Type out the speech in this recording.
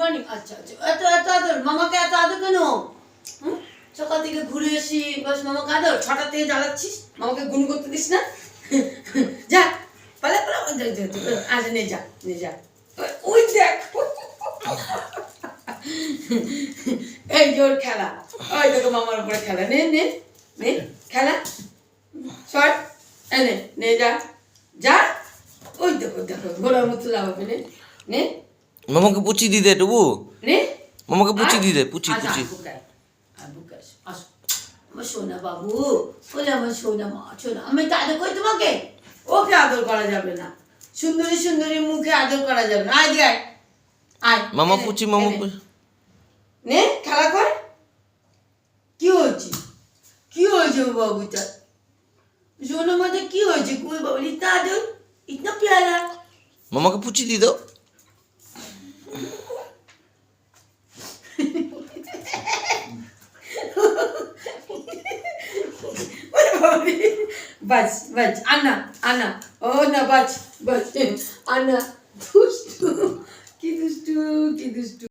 Morning. আচ্ছা আচ্ছা, এত এত আদর মামাকে, এত আদর কেন? সকাল থেকে ঘুরে আসি, বাস মামাকে আদর। 6টা থেকে জ্বালাচ্ছিস, মামাকে গুণ করতে দিস না। যা পালা পালা, আজ নে যা, নে যা। ওই দেখ, এই জোর খেলা, ওই দেখো মামার উপরে খেলা। নে নে নে খেলা, শর্ট এনে নে যা যা। ওই দেখো দেখো, ঘোড়ার মতো লাভাবে। নে নে, মামাকে পুচি দি দে টুবু, নে মামাকে পুচি দি দে, পুচি পুচি। আসো আমার সোনা বাবু, বলে আমার সোনা মা, সোনা। আমি তো আদর করি তোমাকে, ওকে আদর করা যাবে না। সুন্দরী সুন্দরী মুখে আদর করা যাবে না। আয় দি আয়, আয় মামা এনে, পুচি, মামা এনে। পুচি। নে খেলা কর। কি হয়েছে, কি হয়েছে বাবুটা? সোনা মাথা কি হয়েছে? কুই বাবু ইतना আদর, इतना प्यारा। মামাকে পুচি দি দাও। बस बस, आना आना, ओ ना बस बस, आना। दुष्टू की दुष्टू की दुष्टू।